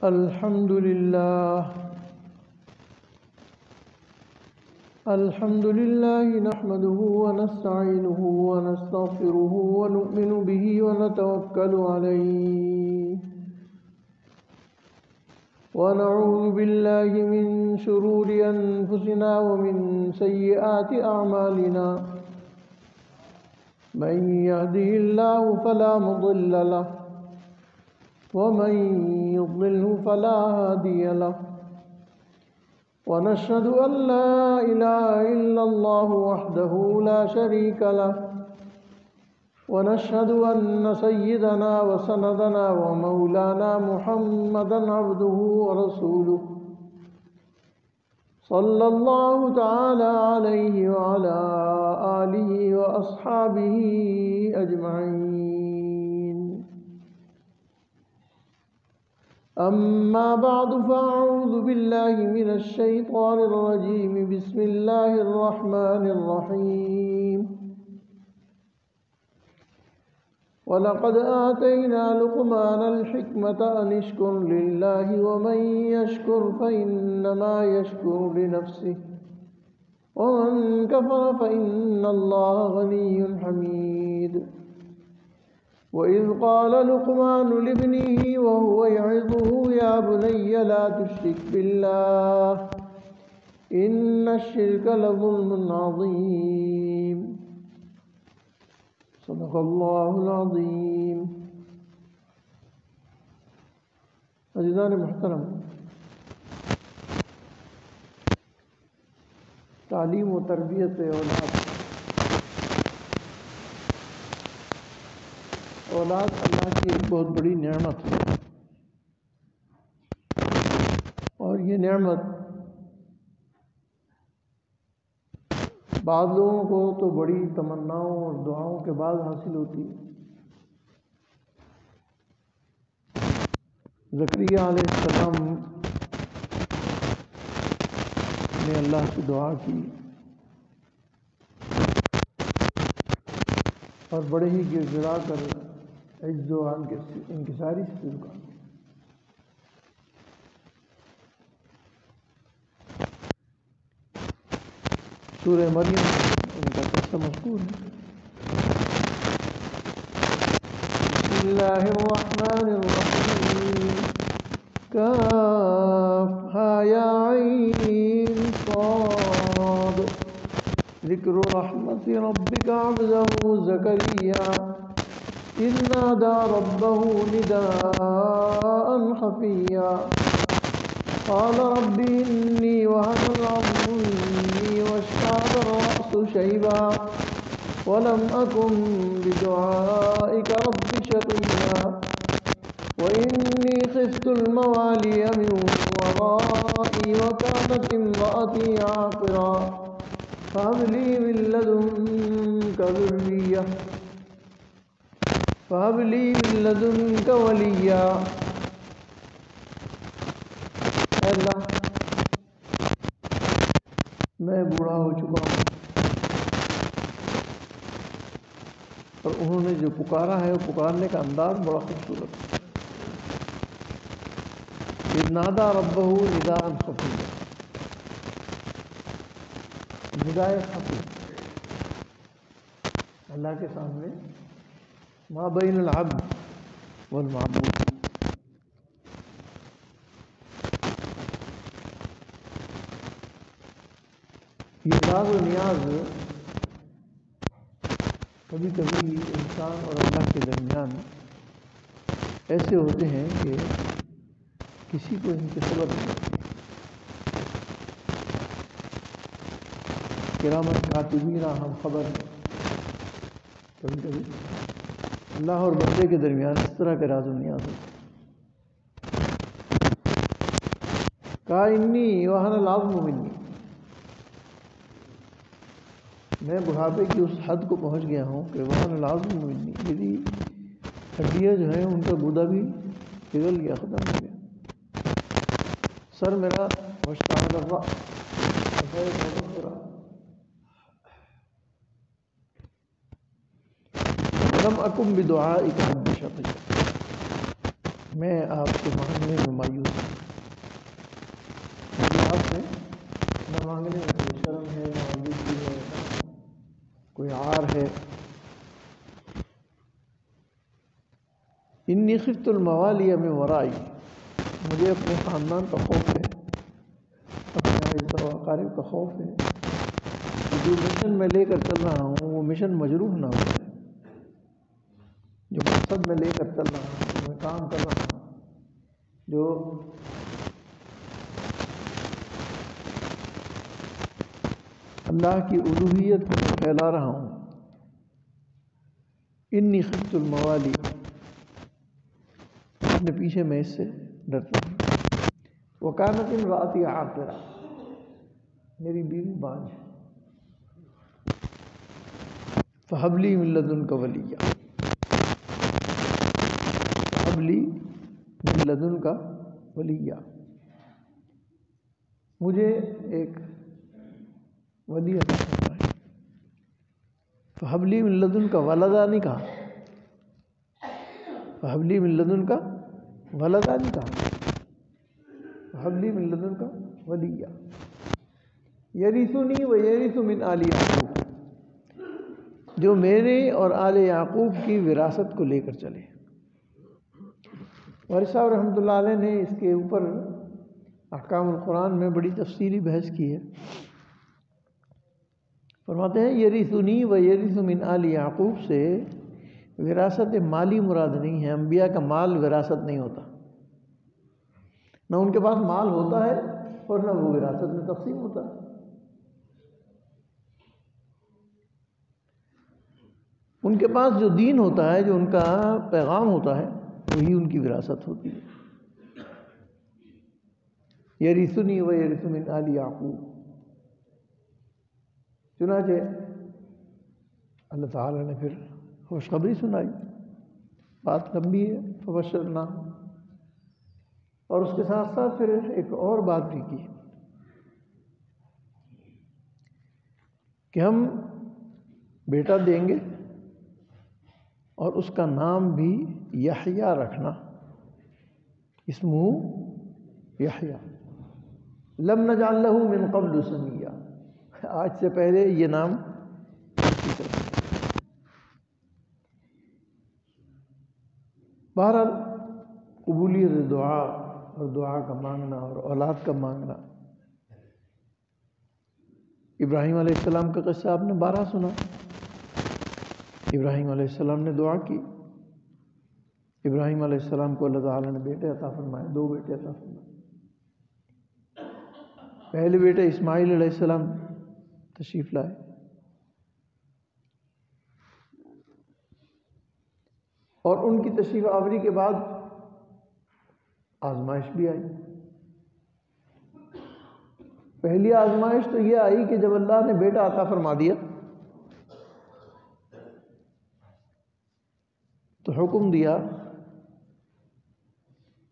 الحمد لله نحمده ونستعينه ونستغفره ونؤمن به ونتوكل عليه ونعوذ بالله من شرور أنفسنا ومن سيئات أعمالنا من يهده الله فلا مضل له ومن يضلله فلا هادي له ونشهد أن لا إله إلا الله وحده لا شريك له ونشهد أن سيدنا وسندنا ومولانا محمدا عبده ورسوله صلى الله تعالى عليه وعلى آله وأصحابه أجمعين. أما بعد فأعوذ بالله من الشيطان الرجيم. بسم الله الرحمن الرحيم. ولقد آتينا لقمان الحكمة أن اشكر لله ومن يشكر فإنما يشكر لنفسه ومن كفر فإن الله غني حميد. وإذ قال لقمان لابنه وهو يعظه يا بني لا تشرك بالله إن الشرك لظلم عظيم. صدق اللہ العظیم. عزیزان محترم، تعلیم و تربیت اولاد اللہ کی ایک بہت بڑی نعمت ہے، اور یہ نعمت بعض لوگوں کو تو بڑی تمناؤں اور دعاؤں کے بعد حاصل ہوتی ہے. زکریا علیہ السلام نے اللہ سے دعا کی اور بڑے ہی گر گڑا کر عجز و انکساری سے جھکا. سورہ مریم ان کا قصہ مذکور ہے. بسم اللہ الرحمن الرحیم. کافہا یا عین صاد. ذکر رحمت ربک عبدہ زکریا اذ نادى ربه نداء خفيا قال رب إني وهن العظم مني واشتعل الرأس شيبا ولم أكن بدعائك رب شقيا وإني خفت الموالي من ورائي وكانت امرأتي عاقرا فهب لي من لدنك ذرية فهب لي من لدنك وليا. اے اللہ، میں بوڑھا ہو چکا ہوں، اور انہوں نے جو پکارا ہے وہ پکارنے کا انداز بڑا خوبصورت ہے. اذ نادى ربه نداء خفيا. نداء خفی اللہ کے سامنے ما بین العبد والمعبود. یہ راز و نیاز کبھی کبھی انسان اور اللہ کے درمیان ایسے ہوتے ہیں کہ کسی کو ان کی خبر نہیں ہوتی. کرامن کاتبین ہم خبر ہیں. کبھی کبھی اللہ اور بندے کے درمیان اس طرح کے راز و نیاز ہوتے. کہا انی وہن العظم منی. میں بڑھاپے کی اس حد کو پہنچ گیا ہوں کہ وہن العظم منی، میری ہڈیاں جو ہیں ان کا گودا بھی پگھل گیا، ختم ہو گیا. سر میرا واشتعل الرأس، لم اکن بدعائک رب شقیا. میں آپ کے مانگنے میں مایوس انی خفت الموالی من ورائی، مجھے اپنے خاندان کا خوف ہے، اپنے اعزاء و اقارب کا خوف ہے، جو مشن میں لے کر چل رہا ہوں وہ مشن مجروح نہ ہو جائے، جو مقصد میں لے کر چل رہا ہوں، جو میں کام کر رہا ہوں، جو اللہ کی الوہیت کو پھیلا رہا ہوں، انی خفت الموالی، اپنے پیچھے میں اس سے ڈرتا ہوں۔ وکانت امراتی عاقرہ، میری بیوی بانجھ ہے، فہب لی من لدنک ولیہ، فہب لی من لدنک ولیہ، مجھے ایک ولی عطا فرمائے۔ فہب لی من لدنک ولدا نہیں کہا، فہب لی من لدنک ولدا نہیں کہا، فہب لی من لدنک ولیہ یرثنی و یرث من آل یعقوب، جو میرے اور آل یعقوب کی وراثت کو لے کر چلے۔ وارث صاحب رحمۃ اللہ علیہ نے اس کے اوپر احکام القرآن میں بڑی تفصیلی بحث کی ہے۔ فرماتے ہیں یرثنی و یرث من آل یعقوب سے وراثت مالی مراد نہیں ہے، انبیاء کا مال وراثت نہیں ہوتا، نہ ان کے پاس مال ہوتا ہے اور نہ وہ وراثت میں تقسیم ہوتا ہے۔ ان کے پاس جو دین ہوتا ہے، جو ان کا پیغام ہوتا ہے، وہی ان کی وراثت ہوتی ہے۔ یرثنی و یرث من آل یعقوب، چنانچہ اللہ تعالیٰ نے پھر خوشخبری سنائی، بات لمبی ہے، فبشرنا، اور اس کے ساتھ ساتھ پھر ایک اور بات بھی کی کہ ہم بیٹا دیں گے اور اس کا نام بھی یحییٰ رکھنا، اسمہ یحییٰ، لم نجعل لہ من قبل سمیہ، آج سے پہلے یہ نام کسی طرح۔ بہرحال قبولیت دعا اور دعا کا مانگنا اور اولاد کا مانگنا، ابراہیم علیہ السلام کا قصہ آپ نے بارہا سنا۔ ابراہیم علیہ السلام نے دعا کی، ابراہیم علیہ السلام کو اللہ تعالیٰ نے بیٹے عطا فرمائے، 2 بیٹے عطا فرمائے۔ پہلے بیٹے اسماعیل علیہ السلام تشریف لائے، اور ان کی تشریف آوری کے بعد آزمائش بھی آئی۔ پہلی آزمائش تو یہ آئی کہ جب اللہ نے بیٹا عطا فرما دیا تو حکم دیا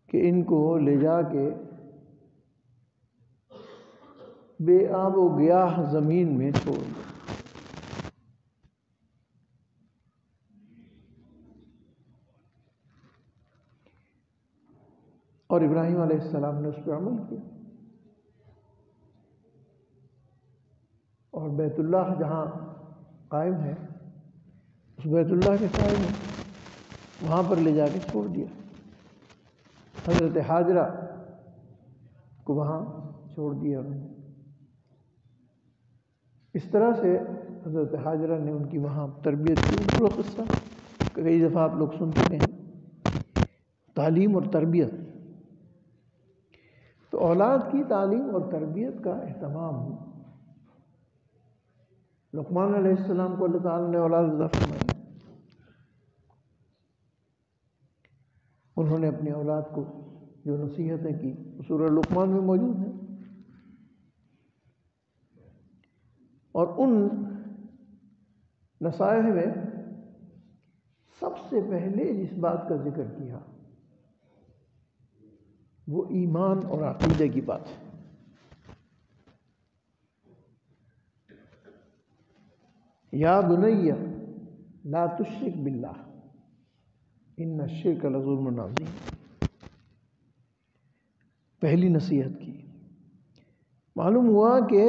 کہ ان کو لے جا کے بے آب و گیاہ زمین میں چھوڑ دو۔ اور ابراہیم علیہ السلام نے اس پہ عمل کیا، اور بیت اللہ جہاں قائم ہے، اس بیت اللہ کے قائم ہے، وہاں پر لے جا کے چھوڑ دیا۔ حضرت حاجرہ کو وہاں چھوڑ دیا انہوں نے۔ اس طرح سے حضرت حاجرہ نے ان کی وہاں تربیت کی۔ پورا قصہ کئی دفعہ آپ لوگ سن چکے ہیں۔ تعلیم اور تربیت، تو اولاد کی تعلیم اور تربیت کا اہتمام، لقمان علیہ السلام کو اللہ تعالیٰ نے اولاد عطا فرمائی، انہوں نے اپنی اولاد کو جو نصیحتیں کی سورہ لقمان میں موجود ہیں، اور ان نصائح میں سب سے پہلے جس بات کا ذکر کیا وہ ایمان اور عقیدے کی بات ہے۔ یا بنی لا تشرک باللہ ان الشرک لظلم عظیم، پہلی نصیحت کی۔ معلوم ہوا کہ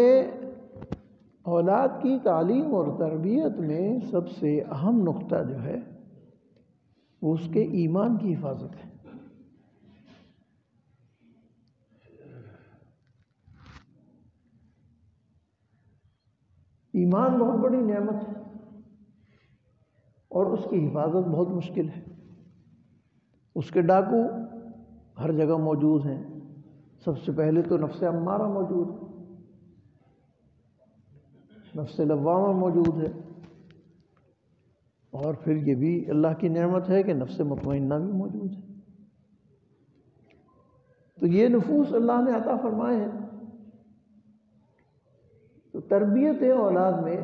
اولاد کی تعلیم اور تربیت میں سب سے اہم نقطہ جو ہے وہ اس کے ایمان کی حفاظت ہے۔ ایمان بہت بڑی نعمت ہے اور اس کی حفاظت بہت مشکل ہے۔ اس کے ڈاکو ہر جگہ موجود ہیں۔ سب سے پہلے تو نفس امارہ موجود ہے، نفس لوامہ موجود ہے، اور پھر یہ بھی اللہ کی نعمت ہے کہ نفس مطمئنہ بھی موجود ہے۔ تو یہ نفوس اللہ نے عطا فرمائے ہیں۔ تو تربیت اولاد میں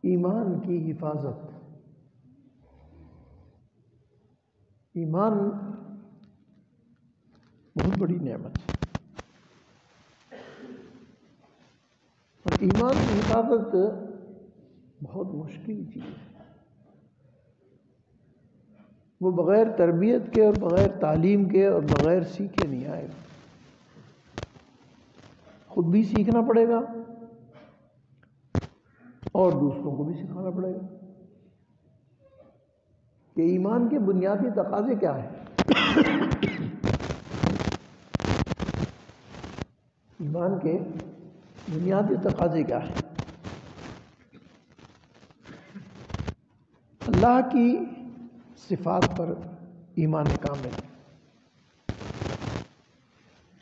ایمان کی حفاظت، ایمان بہت بڑی نعمت ہے، اور ایمان کی حفاظت بہت مشکل چیز ہے۔ وہ بغیر تربیت کے اور بغیر تعلیم کے اور بغیر سیکھے نہیں آئے گا۔ خود بھی سیکھنا پڑے گا اور دوسروں کو بھی سکھانا پڑے گا کہ ایمان کے بنیادی تقاضے کیا ہیں۔ ایمان کے بنیادی تقاضے کیا ہیں؟ اللہ کی صفات پر ایمان کامل،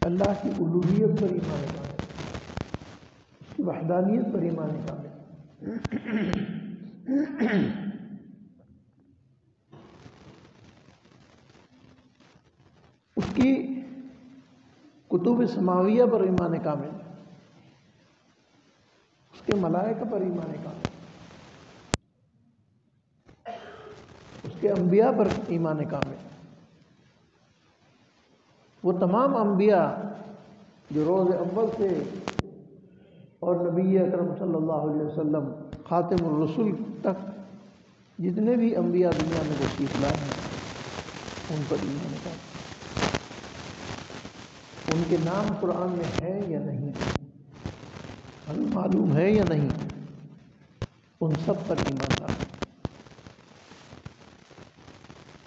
اللہ کی الوہیت پر ایمان کامل، اس کی وحدانیت پر ایمان کامل، اس کی کتب سماویہ پر ایمان کامل، اس کے ملائکہ پر ایمان کامل، اس کے انبیاء پر ایمان کامل۔ وہ تمام انبیاء جو روز اول سے اور نبی اکرم صلی اللہ علیہ وسلم خاتم الرسل تک جتنے بھی انبیاء دنیا میں تشریف لائے ہیں ان پر ایمان کامل۔ ان کے نام قرآن میں ہے یا نہیں، ہمیں معلوم ہے یا نہیں، ان سب پر ایمان کامل۔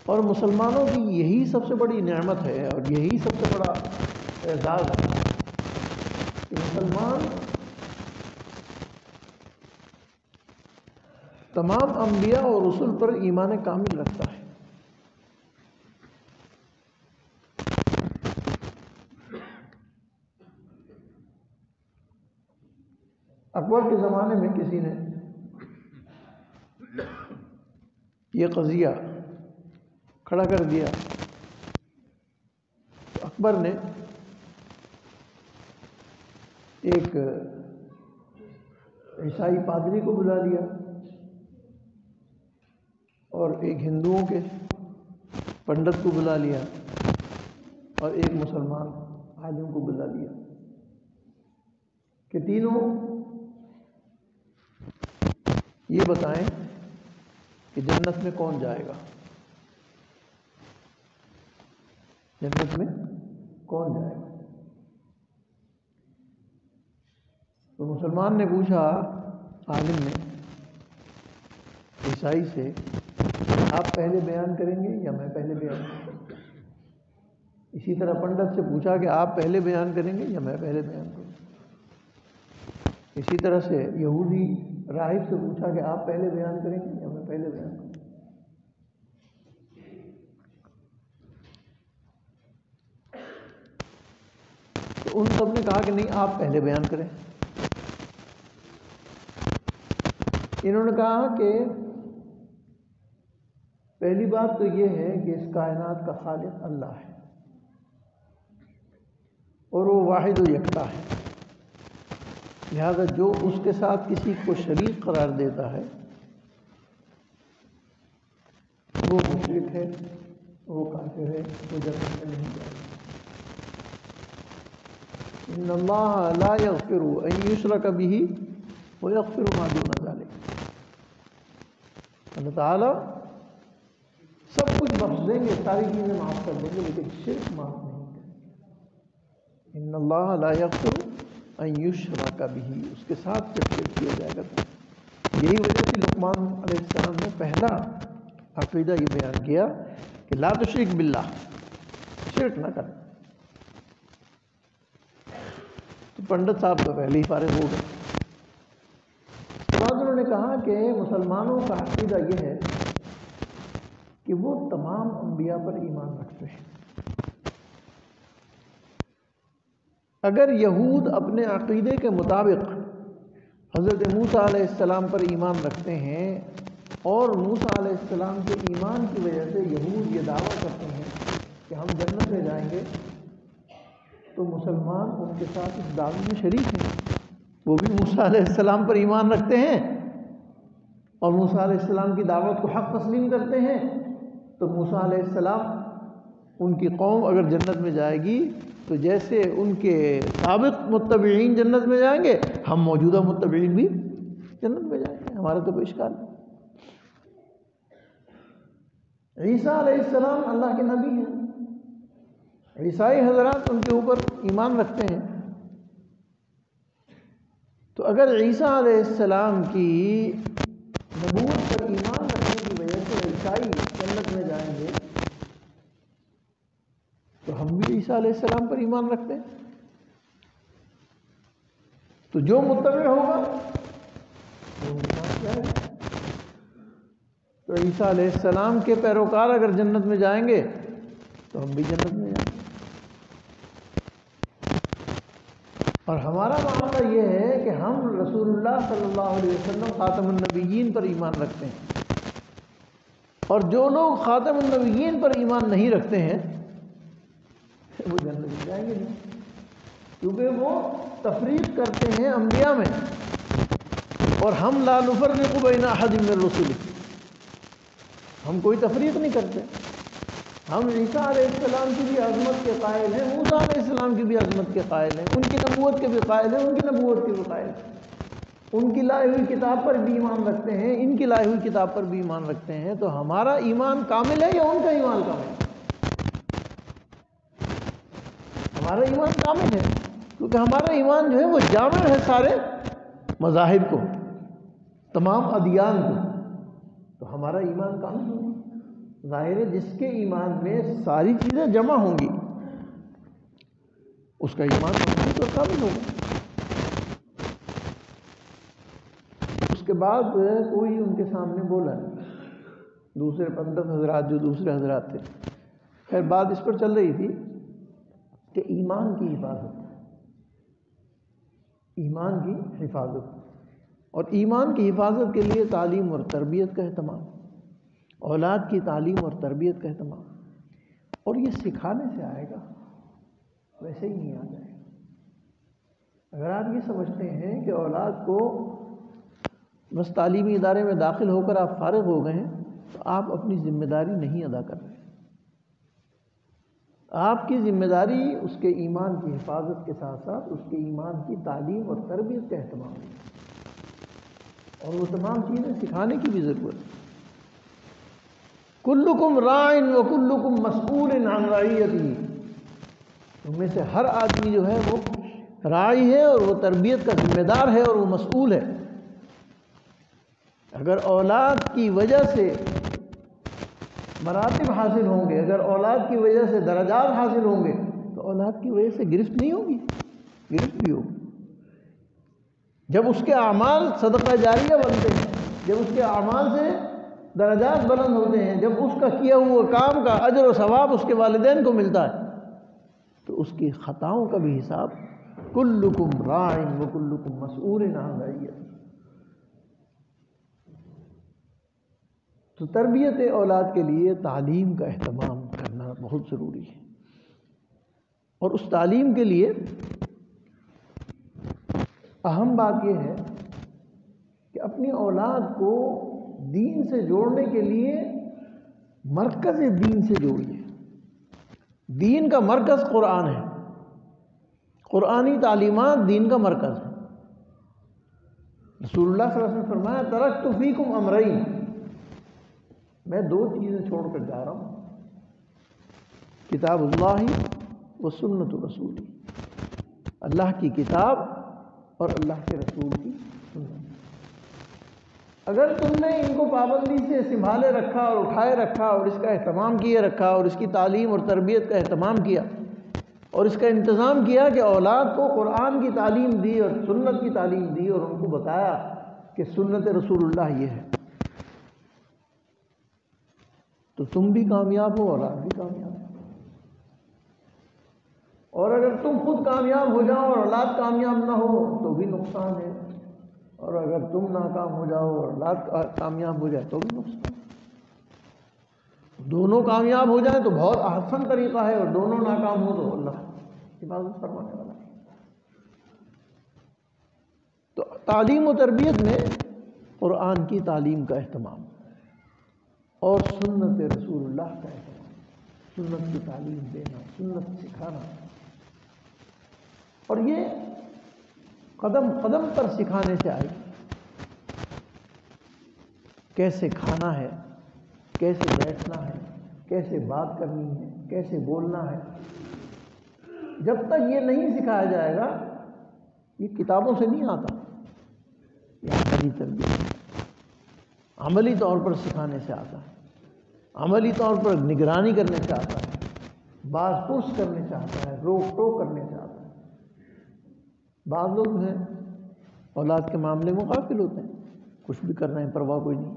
اور مسلمانوں کی یہی سب سے بڑی نعمت ہے اور یہی سب سے بڑا اعزاز ہے کہ مسلمان تمام انبیاء اور رسل پر ایمان کامل رکھتا ہے۔ اکبر کے زمانے میں کسی نے یہ قضیہ کھڑا کر دیا تو اکبر نے ایک عیسائی پادری کو بلا لیا اور ایک ہندوؤں کے پنڈت کو بلا لیا اور ایک مسلمان عالم کو بلا لیا کہ تینوں یہ بتائیں کہ جنت میں کون جائے گا، جنت میں کون جائے گا۔ تو مسلمان نے پوچھا عالم نے عیسائی سے، آپ پہلے بیان کریں گے یا میں پہلے بیان کروں؟ اسی طرح پنڈت سے پوچھا کہ آپ پہلے بیان کریں گے یا میں پہلے بیان کروں؟ اسی طرح سے یہودی راہب سے پوچھا کہ آپ پہلے بیان کریں گے یا میں پہلے بیان کروں؟ تو ان سب نے کہا کہ نہیں، آپ پہلے بیان کریں۔ انہوں نے کہا کہ پہلی بات تو یہ ہے کہ اس کائنات کا خالق اللہ ہے اور وہ واحد و یکتا ہے، لہذا جو اس کے ساتھ کسی کو شریک قرار دیتا ہے وہ مشرک ہے، وہ کافر ہے، وہ جنت میں نہیں جائے گا۔ ان اللہ لا یغفر ان یشرک بہ ویغفر ما دون ذلک۔ اللہ تعالیٰ سب کچھ بخش دیں گے، ساری چیزیں معاف کر دیں گے، لیکن شرک معاف نہیں کریں گے۔ ان اللہ لا یغفر ان یشرک بہ، اس کے ساتھ جب شرک کیا جائے گا تو یہی وجہ تھی لقمان علیہ السلام نے پہلا عقیدہ یہ بیان کیا کہ لا تشرک باللہ، شرک نہ کریں. تو پنڈت صاحب تو پہلے ہی فارغ ہو گئے. اس کے بعد انہوں نے کہا کہ مسلمانوں کا عقیدہ یہ ہے کہ وہ تمام انبیاء پر ایمان رکھتے ہیں. اگر یہود اپنے عقیدے کے مطابق حضرت موسیٰ علیہ السلام پر ایمان رکھتے ہیں اور موسیٰ علیہ السلام کے ایمان کی وجہ سے یہود یہ دعویٰ کرتے ہیں کہ ہم جنت میں جائیں گے، تو مسلمان ان کے ساتھ اس دعوے میں شریک ہیں. وہ بھی موسیٰ علیہ السلام پر ایمان رکھتے ہیں اور موسیٰ علیہ السلام کی دعوت کو حق تسلیم کرتے ہیں. تو موسیٰ علیہ السلام، ان کی قوم اگر جنت میں جائے گی تو جیسے ان کے سابق متبعین جنت میں جائیں گے، ہم موجودہ متبعین بھی جنت میں جائیں گے. ہمارا تو کوئی اشکال نہیں. عیسیٰ علیہ السلام اللہ کے نبی ہیں، عیسائی حضرات ان کے اوپر ایمان رکھتے ہیں. تو اگر عیسیٰ علیہ السلام کی نبوت پر ایمان رکھنے کی وجہ سے عیسائی جنت میں جائیں گے، تو ہم بھی عیسیٰ علیہ السلام پر ایمان رکھتے ہیں. تو جو متبع ہوگا وہ ان کے ساتھ جائے گا. تو عیسیٰ علیہ السلام کے پیروکار اگر جنت میں جائیں گے تو ہم بھی جنت میں جائیں گے. اور ہمارا معاملہ یہ ہے کہ ہم رسول اللہ صلی اللہ علیہ وسلم خاتم النبیین پر ایمان رکھتے ہیں. اور جو لوگ خاتم النبیین پر ایمان نہیں رکھتے ہیں وہ جنت میں جائیں گے نہیں، کیونکہ وہ تفریق کرتے ہیں انبیاء میں. اور ہم لا نفرق بین احد من رسلہ، ہم کوئی تفریق نہیں کرتے. ہم عیسیٰ علیہ السلام کی بھی عظمت کے قائل ہیں، موسیٰ علیہ السلام کی بھی عظمت کے قائل ہیں، ان کی نبوت کے بھی قائل ہیں، ان کی نبوت کے بھی قائل ہیں. ان کی لائی ہوئی کتاب پر بھی ایمان رکھتے ہیں، ان کی لائی ہوئی کتاب پر بھی ایمان رکھتے ہیں. تو ہمارا ایمان کامل ہے یا ان کا ایمان کامل ہے؟ ہمارا ایمان کامل ہے، کیونکہ ہمارا ایمان جو ہے وہ جامع ہے سارے مذاہب کو، تمام ادیان کو. تو ہمارا ایمان کامل ہوگا. ظاہر ہے جس کے ایمان میں ساری چیزیں جمع ہوں گی اس کا ایمان مضبوط اور کامل ہوگا. اس کے بعد کوئی ان کے سامنے بولا دوسرے پنڈت حضرات، جو دوسرے حضرات تھے. خیر بات اس پر چل رہی تھی کہ ایمان کی حفاظت، ایمان کی حفاظت، اور ایمان کی حفاظت کے لیے تعلیم اور تربیت کا اہتمام، اولاد کی تعلیم اور تربیت کا اہتمام. اور یہ سکھانے سے آئے گا، ویسے ہی نہیں آ جائے گا. اگر آپ یہ سمجھتے ہیں کہ اولاد کو بس تعلیمی ادارے میں داخل ہو کر آپ فارغ ہو گئے ہیں تو آپ اپنی ذمہ داری نہیں ادا کر رہے. آپ کی ذمہ داری اس کے ایمان کی حفاظت کے ساتھ ساتھ اس کے ایمان کی تعلیم اور تربیت کا اہتمام ہے، اور وہ تمام چیزیں سکھانے کی بھی ضرورت ہے. کلکم راع وکلکم مسئول عن رعیتہ، ان میں سے ہر آدمی جو ہے وہ راعی ہے اور وہ تربیت کا ذمہ دار ہے اور وہ مسئول ہے. اگر اولاد کی وجہ سے مراتب حاصل ہوں گے، اگر اولاد کی وجہ سے درجات حاصل ہوں گے، تو اولاد کی وجہ سے گرفت نہیں ہوگی، گرفت بھی ہوگی. جب اس کے اعمال صدقہ جاریہ بنتے ہیں، جب اس کے اعمال سے درجات بلند ہوتے ہیں، جب اس کا کیا ہوا کام کا اجر و ثواب اس کے والدین کو ملتا ہے، تو اس کی خطاؤں کا بھی حساب کلکم راع وکلکم مسئول عن رعیتہ. تو تربیت اولاد کے لیے تعلیم کا اہتمام کرنا بہت ضروری ہے. اور اس تعلیم کے لیے اہم بات یہ ہے کہ اپنی اولاد کو دین سے جوڑنے کے لیے مرکز دین سے جوڑیے. دین کا مرکز قرآن ہے، قرآنی تعلیمات دین کا مرکز ہے. رسول اللہ صلی اللہ علیہ وسلم نے فرمایا ترکت فیکم امرین، میں دو چیزیں چھوڑ کر جا رہا ہوں، کتاب اللہ و سنت رسولی، اللہ کی کتاب اور اللہ کے رسول کی سنت. اگر تم نے ان کو پابندی سے سنبھالے رکھا اور اٹھائے رکھا اور اس کا اہتمام کیے رکھا اور اس کی تعلیم اور تربیت کا اہتمام کیا اور اس کا انتظام کیا کہ اولاد کو قرآن کی تعلیم دی اور سنت کی تعلیم دی اور ان کو بتایا کہ سنت رسول اللہ یہ ہے، تو تم بھی کامیاب ہو، اولاد بھی کامیاب ہو۔ اور اگر تم خود کامیاب ہو جاؤ اور اولاد کامیاب نہ ہو تو بھی نقصان ہے، اور اگر تم ناکام ہو جاؤ اور اولاد کامیاب ہو جائے تو بھی نقصان۔ دونوں کامیاب ہو جائیں تو بہت احسن طریقہ ہے، اور دونوں ناکام ہو تو اللہ حفاظت فرمانے والا ہے۔ تو تعلیم و تربیت میں قرآن کی تعلیم کا اہتمام اور سنت رسول اللہ کا اہتمام، سنت کی تعلیم دینا، سنت سکھانا، اور یہ قدم قدم پر سکھانے سے آئے گی۔ کیسے کھانا ہے، کیسے بیٹھنا ہے، کیسے بات کرنی ہے، کیسے بولنا ہے، جب تک یہ نہیں سکھایا جائے گا یہ کتابوں سے نہیں آتا، یہ عملی تربیت عملی طور پر سکھانے سے آتا ہے، عملی طور پر نگرانی کرنے سے آتا ہے، باز پرس کرنے سے آتا ہے، روک ٹوک کرنے سے آتا ہے۔ بعض لوگ ہیں اولاد کے معاملے میں غافل ہوتے ہیں، کچھ بھی کر رہے ہیں، پرواہ کوئی نہیں۔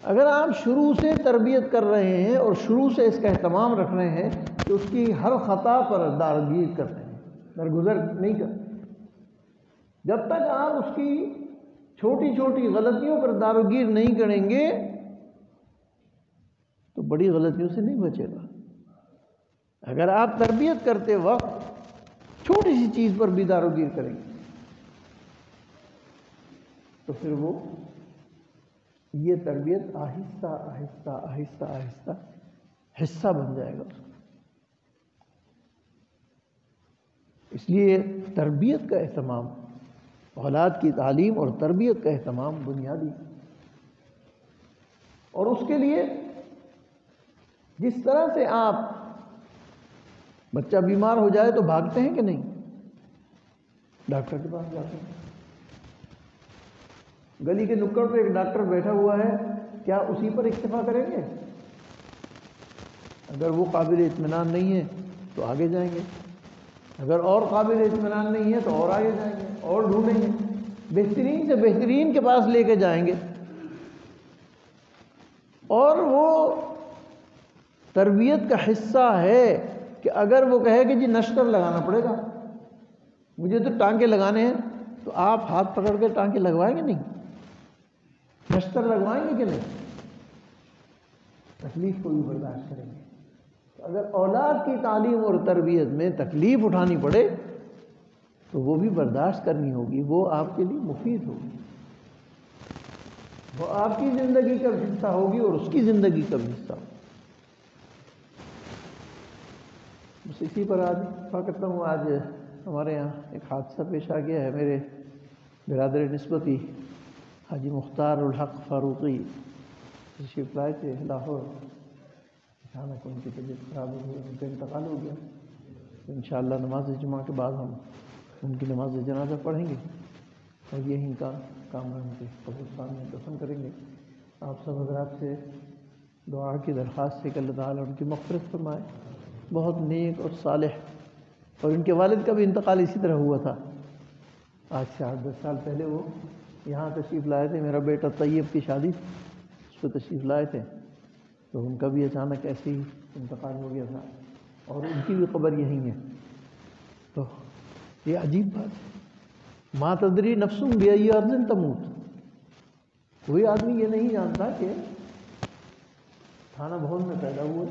اگر آپ شروع سے تربیت کر رہے ہیں اور شروع سے اس کا اہتمام رکھ رہے ہیں کہ اس کی ہر خطا پر دارگیر کرتے ہیں، درگزر نہیں کرتے، جب تک آپ اس کی چھوٹی چھوٹی غلطیوں پر دارگیر نہیں کریں گے تو بڑی غلطیوں سے نہیں بچے گا۔ اگر آپ تربیت کرتے وقت چھوٹی سی چیز پر بھی داروگیر کریں گے تو پھر وہ یہ تربیت آہستہ آہستہ آہستہ آہستہ حصہ بن جائے گا۔ اس لیے تربیت کا اہتمام، اولاد کی تعلیم اور تربیت کا اہتمام بنیادی ہے۔ اور اس کے لیے جس طرح سے آپ بچہ بیمار ہو جائے تو بھاگتے ہیں کہ نہیں، ڈاکٹر کے پاس جاتے ہیں۔ گلی کے نکڑ پہ ایک ڈاکٹر بیٹھا ہوا ہے، کیا اسی پر اکتفا کریں گے؟ اگر وہ قابل اطمینان نہیں ہے تو آگے جائیں گے، اگر اور قابل اطمینان نہیں ہے تو اور آگے جائیں گے، اور ڈھونڈیں گے، بہترین سے بہترین کے پاس لے کے جائیں گے۔ اور وہ تربیت کا حصہ ہے کہ اگر وہ کہے کہ جی نشتر لگانا پڑے گا، مجھے تو ٹانکے لگانے ہیں، تو آپ ہاتھ پکڑ کے ٹانکے لگوائیں گے نہیں؟ نشتر لگوائیں گے کہ نہیں؟ تکلیف کو بھی برداشت کریں گے۔ تو اگر اولاد کی تعلیم اور تربیت میں تکلیف اٹھانی پڑے تو وہ بھی برداشت کرنی ہوگی، وہ آپ کے لیے مفید ہوگی، وہ آپ کی زندگی کا حصہ ہوگی اور اس کی زندگی کا بھی حصہ ہوگی۔ بس اسی پر آج کرتا ہوں۔ آج ہمارے یہاں ایک حادثہ پیش آ گیا ہے، میرے برادر نسبتی حاجی مختار الحق فاروقی تشریف لائے تھے لاہور، اچانک ان کی طبیعت خراب ہو گئی، ان کا انتقال ہو گیا۔ انشاءاللہ نماز جمعہ کے بعد ہم ان کی نماز جنازہ پڑھیں گے اور یہیں کا کام ان کے قبرستان میں دفن کریں گے۔ آپ سب حضرات سے دعا کی درخواست ہے کہ اللہ تعالیٰ ان کی مغفرت فرمائے۔ بہت نیک اور صالح، اور ان کے والد کا بھی انتقال اسی طرح ہوا تھا۔ آج سے 8-10 سال پہلے وہ یہاں تشریف لائے تھے، میرا بیٹا طیب کی شادی اس پہ تشریف لائے تھے، تو ان کا بھی اچانک ایسے ہی انتقال ہو گیا تھا، اور ان کی بھی قبر یہیں ہے۔ تو یہ عجیب بات ہے، ما تدری نفس بأی ارض تموت، کوئی آدمی یہ نہیں جانتا کہ تھانہ بھون میں پیدا ہوئے،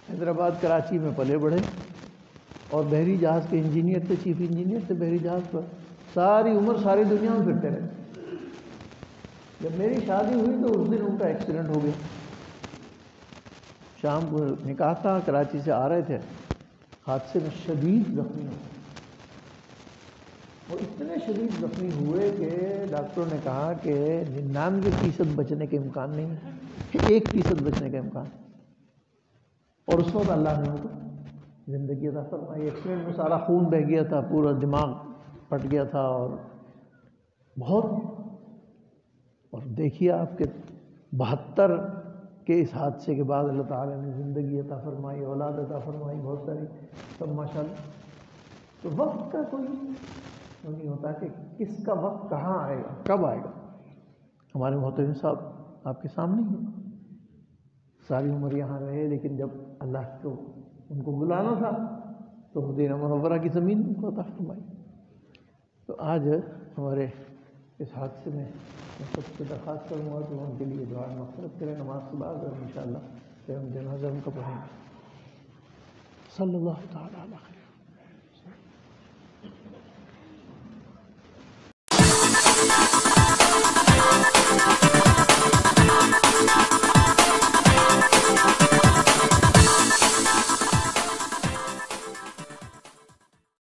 حیدرآباد کراچی میں پلے بڑھے، اور بحری جہاز کے انجینئر تھے، چیف انجینئر تھے بحری جہاز پر، ساری عمر ساری دنیا میں پھرتے رہے۔ جب میری شادی ہوئی تو اس دن ان کا ایکسیڈنٹ ہو گیا، شام کو نکاح تھا، کراچی سے آ رہے تھے، حادثے میں شدید زخمی ہوئے، وہ اتنے شدید زخمی ہوئے کہ ڈاکٹروں نے کہا کہ 99% بچنے کے امکان نہیں ہے، 1% بچنے کا امکان ہے۔ اور اس وقت اللہ نے ان کو زندگی عطا فرمائی۔ ایکسیڈنٹ میں سارا خون بہہ گیا تھا، پورا دماغ پھٹ گیا تھا، اور بہت اور دیکھیے آپ کے 72 کے اس حادثے کے بعد اللہ تعالیٰ نے زندگی عطا فرمائی، اولاد عطا فرمائی، بہت ساری، سب ماشاءاللہ۔ تو وقت کا کوئی نہیں ہوتا کہ کس کا وقت کہاں آئے گا، کب آئے گا۔ ہمارے محترم صاحب آپ کے سامنے ہی ہیں، ساری عمر یہاں رہے، لیکن جب اللہ کو ان کو بلانا تھا تو مدینہ منورہ کی زمین ان کو عطا فرمائی۔ تو آج ہمارے اس حادثے میں سب سے درخواست کروں گا کہ ان کے لیے دعا مغفرت کریں، نماز کے بعد، اور انشاءاللہ پھر ہم جنازہ ان کا پڑھیں گے۔ صلی اللہ تعالیٰ علیہ وسلم۔